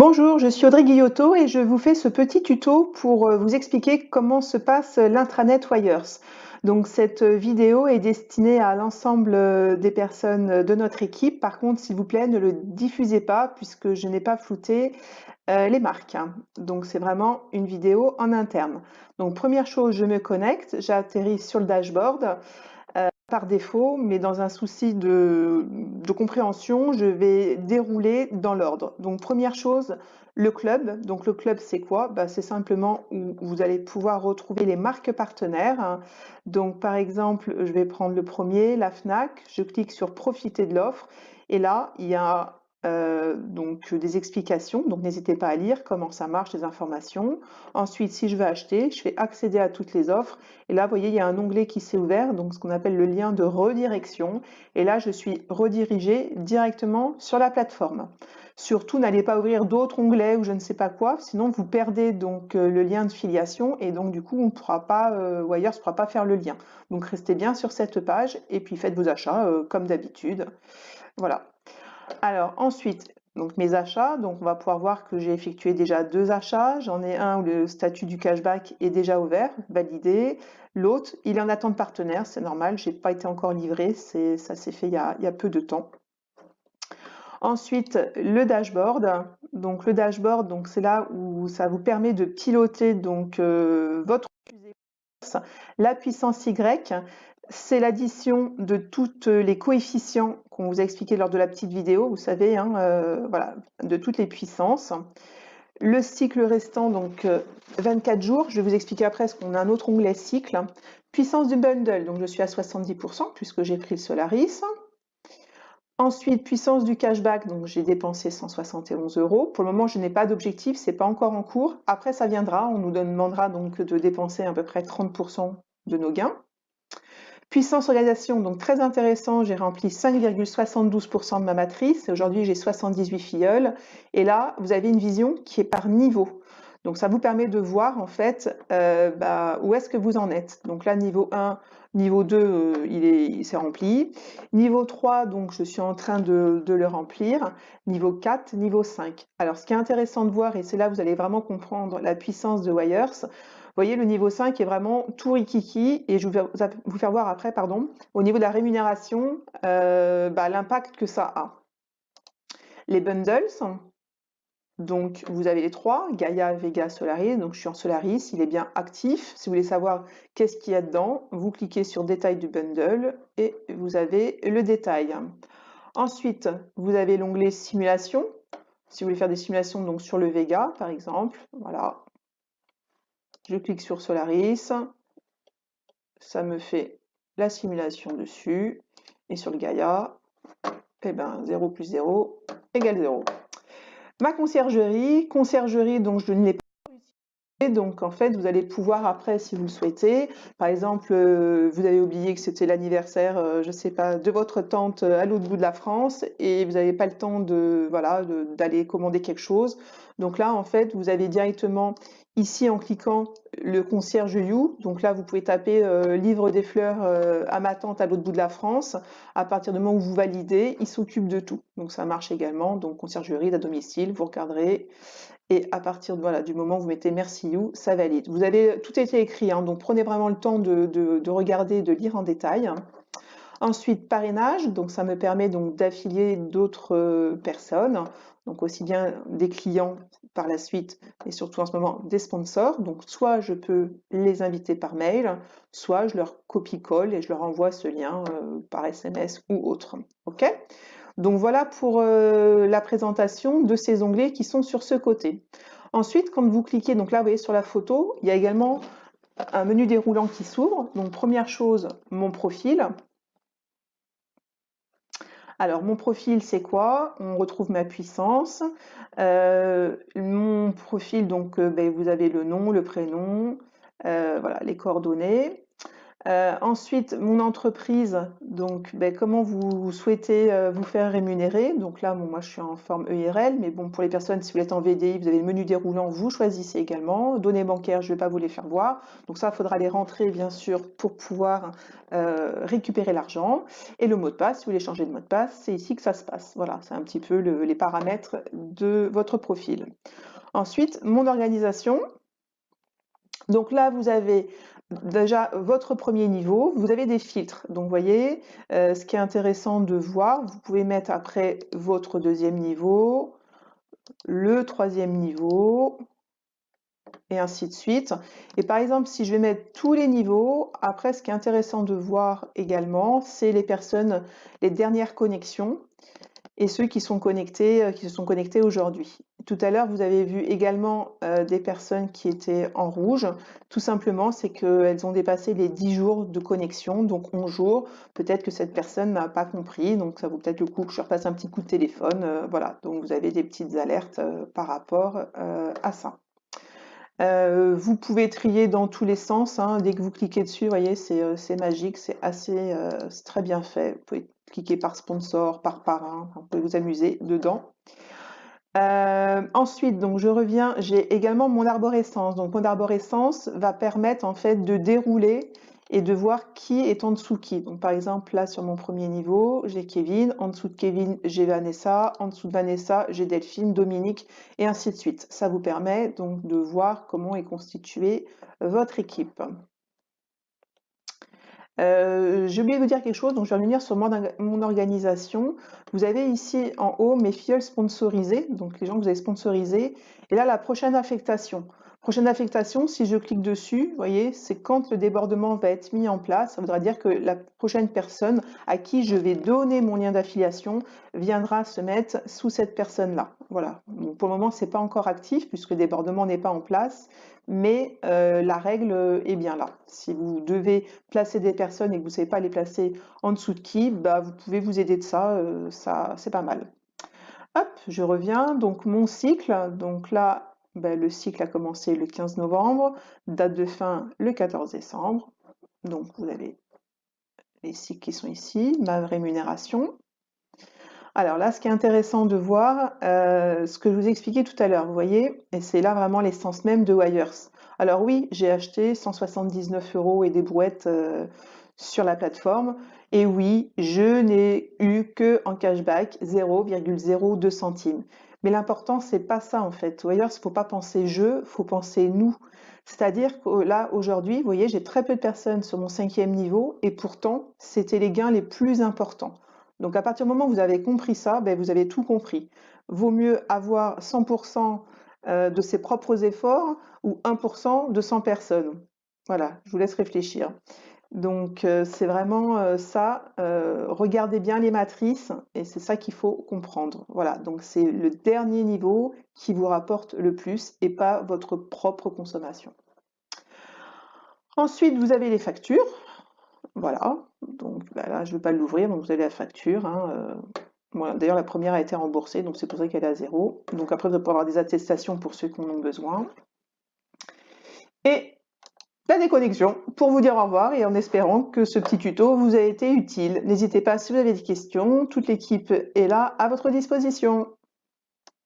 Bonjour, je suis Audrey Guillotot et je vous fais ce petit tuto pour vous expliquer comment se passe l'intranet Wires. Donc cette vidéo est destinée à l'ensemble des personnes de notre équipe. Par contre, s'il vous plaît, ne le diffusez pas puisque je n'ai pas flouté les marques. Donc c'est vraiment une vidéo en interne. Donc première chose, je me connecte, j'atterris sur le dashboard par défaut, mais dans un souci de compréhension, je vais dérouler dans l'ordre. Donc première chose, le club. Donc le club, c'est quoi? C'est simplement où vous allez pouvoir retrouver les marques partenaires. Donc par exemple, je vais prendre le premier, la Fnac. Je clique sur profiter de l'offre et là, il y a donc des explications, donc n'hésitez pas à lire comment ça marche, les informations. Ensuite, si je veux acheter, je fais accéder à toutes les offres et là, vous voyez, il y a un onglet qui s'est ouvert, donc ce qu'on appelle le lien de redirection. Et là, je suis redirigée directement sur la plateforme. Surtout, n'allez pas ouvrir d'autres onglets ou je ne sais pas quoi, sinon vous perdez donc le lien de filiation et donc du coup, on ne pourra pas, Wires ne pourra pas faire le lien. Donc restez bien sur cette page et puis faites vos achats comme d'habitude. Voilà. Alors ensuite, donc mes achats, donc on va pouvoir voir que j'ai effectué déjà 2 achats. J'en ai un où le statut du cashback est déjà ouvert, validé. L'autre, il est en attente partenaire, c'est normal, j'ai pas été encore livré, ça s'est fait il y a peu de temps. Ensuite, le dashboard. Donc le dashboard, donc c'est là où ça vous permet de piloter donc votre la puissance Y, c'est l'addition de tous les coefficients qu'on vous a expliqué lors de la petite vidéo, vous savez, hein, voilà, de toutes les puissances. Le cycle restant, donc 24 jours, je vais vous expliquer après parce qu'on a un autre onglet cycle. Puissance du bundle, donc je suis à 70% puisque j'ai pris le Solaris. Ensuite, puissance du cashback, donc j'ai dépensé 171 €. Pour le moment, je n'ai pas d'objectif, c'est pas encore en cours. Après, ça viendra, on nous demandera donc de dépenser à peu près 30% de nos gains. Puissance organisation, donc très intéressant, j'ai rempli 5,72% de ma matrice. Aujourd'hui, j'ai 78 filleuls. Et là, vous avez une vision qui est par niveau. Donc ça vous permet de voir en fait où est-ce que vous en êtes. Donc là, niveau 1, niveau 2, il s'est rempli. Niveau 3, donc je suis en train de le remplir. Niveau 4, niveau 5. Alors ce qui est intéressant de voir, et c'est là que vous allez vraiment comprendre la puissance de Wires, vous voyez, le niveau 5 est vraiment tout rikiki et je vais vous faire voir après, pardon, au niveau de la rémunération, l'impact que ça a. Les bundles, donc vous avez les trois, Gaia, Vega, Solaris, donc je suis en Solaris, il est bien actif. Si vous voulez savoir qu'est-ce qu'il y a dedans, vous cliquez sur détail du bundle et vous avez le détail. Ensuite, vous avez l'onglet simulation. Si vous voulez faire des simulations donc sur le Vega, par exemple, voilà. Je clique sur Solaris, ça me fait la simulation dessus, et sur le Gaia, 0 plus 0 égale 0. Ma conciergerie, donc je ne l'ai pas utilisée, donc en fait vous allez pouvoir après, si vous le souhaitez, par exemple, vous avez oublié que c'était l'anniversaire, je sais pas, de votre tante à l'autre bout de la France, et vous n'avez pas le temps d'aller commander quelque chose. Donc là, en fait, vous avez directement ici en cliquant le concierge You. Donc là, vous pouvez taper livre des fleurs à ma tante à l'autre bout de la France. À partir du moment où vous validez, il s'occupe de tout. Donc ça marche également. Donc conciergerie à domicile, vous regarderez. Et à partir du moment où vous mettez merci You, ça valide. Vous avez tout été écrit, hein, donc prenez vraiment le temps de regarder, de lire en détail. Ensuite, parrainage, donc ça me permet donc d'affilier d'autres personnes, donc aussi bien des clients par la suite, et surtout en ce moment des sponsors. Donc soit je peux les inviter par mail, soit je leur copie-colle et je leur envoie ce lien par SMS ou autre. Ok? Donc voilà pour la présentation de ces onglets qui sont sur ce côté. Ensuite, quand vous cliquez, donc là vous voyez sur la photo, il y a également un menu déroulant qui s'ouvre. Donc première chose, mon profil. Alors, mon profil, c'est quoi? On retrouve ma puissance. Mon profil, donc, vous avez le nom, le prénom, voilà, les coordonnées. Ensuite, mon entreprise, donc comment vous souhaitez vous faire rémunérer. Donc là, bon, moi je suis en forme EIRL, mais bon, pour les personnes, si vous êtes en VDI, vous avez le menu déroulant, vous choisissez également. Données bancaires, je ne vais pas vous les faire voir. Donc ça, il faudra les rentrer, bien sûr, pour pouvoir récupérer l'argent. Et le mot de passe, si vous voulez changer de mot de passe, c'est ici que ça se passe. Voilà, c'est un petit peu les paramètres de votre profil. Ensuite, mon organisation. Donc là, vous avez déjà votre premier niveau, vous avez des filtres. Donc vous voyez, ce qui est intéressant de voir, vous pouvez mettre après votre deuxième niveau, le troisième niveau, et ainsi de suite. Et par exemple, si je vais mettre tous les niveaux, après ce qui est intéressant de voir également, c'est les personnes, les dernières connexions et ceux qui sont connectés, qui se sont connectés aujourd'hui. Tout à l'heure, vous avez vu également des personnes qui étaient en rouge. Tout simplement, c'est qu'elles ont dépassé les 10 jours de connexion, donc 11 jours. Peut-être que cette personne n'a pas compris, donc ça vaut peut-être le coup que je repasse un petit coup de téléphone. Voilà, donc vous avez des petites alertes par rapport à ça. Vous pouvez trier dans tous les sens, hein. Dès que vous cliquez dessus, vous voyez, c'est magique, c'est très bien fait. Vous pouvez cliquer par sponsor, par parrain, vous pouvez vous amuser dedans. Ensuite, donc je reviens, j'ai également mon arborescence. Donc mon arborescence va permettre en fait de dérouler et de voir qui est en dessous de qui. Donc par exemple là sur mon premier niveau, j'ai Kevin, en dessous de Kevin j'ai Vanessa, en dessous de Vanessa j'ai Delphine, Dominique et ainsi de suite. Ça vous permet donc de voir comment est constituée votre équipe. J'ai oublié de vous dire quelque chose, donc je vais revenir sur mon organisation. Vous avez ici en haut mes filleuls sponsorisés, donc les gens que vous avez sponsorisés. Et là, la prochaine affectation. Prochaine affectation, si je clique dessus, vous voyez, c'est quand le débordement va être mis en place. Ça voudra dire que la prochaine personne à qui je vais donner mon lien d'affiliation viendra se mettre sous cette personne-là. Voilà. Donc, pour le moment, c'est pas encore actif puisque le débordement n'est pas en place, mais la règle est bien là. Si vous devez placer des personnes et que vous ne savez pas les placer en dessous de qui, bah, vous pouvez vous aider de ça, ça c'est pas mal. Hop, je reviens, donc mon cycle, donc là, bah, le cycle a commencé le 15 novembre, date de fin le 14 décembre, donc vous avez les cycles qui sont ici, ma rémunération. Alors là, ce qui est intéressant de voir, ce que je vous expliquais tout à l'heure, vous voyez, et c'est là vraiment l'essence même de Wires. Alors oui, j'ai acheté 179 € et des brouettes sur la plateforme, et oui, je n'ai eu que en cashback 0,02 centimes. Mais l'important, c'est pas ça en fait. Wires, il ne faut pas penser je, il faut penser nous. C'est-à-dire que là, aujourd'hui, vous voyez, j'ai très peu de personnes sur mon 5e niveau, et pourtant, c'était les gains les plus importants. Donc à partir du moment où vous avez compris ça, ben, vous avez tout compris. Vaut mieux avoir 100% de ses propres efforts ou 1% de 100 personnes. Voilà, je vous laisse réfléchir. Donc c'est vraiment ça. Regardez bien les matrices et c'est ça qu'il faut comprendre. Voilà, donc c'est le dernier niveau qui vous rapporte le plus et pas votre propre consommation. Ensuite, vous avez les factures. Voilà, donc bah là je ne vais pas l'ouvrir, donc vous avez la facture. Hein, voilà. D'ailleurs la première a été remboursée, donc c'est pour ça qu'elle est à 0. Donc après vous allez pouvoir avoir des attestations pour ceux qui en ont besoin. Et la déconnexion pour vous dire au revoir et en espérant que ce petit tuto vous a été utile. N'hésitez pas si vous avez des questions, toute l'équipe est là à votre disposition.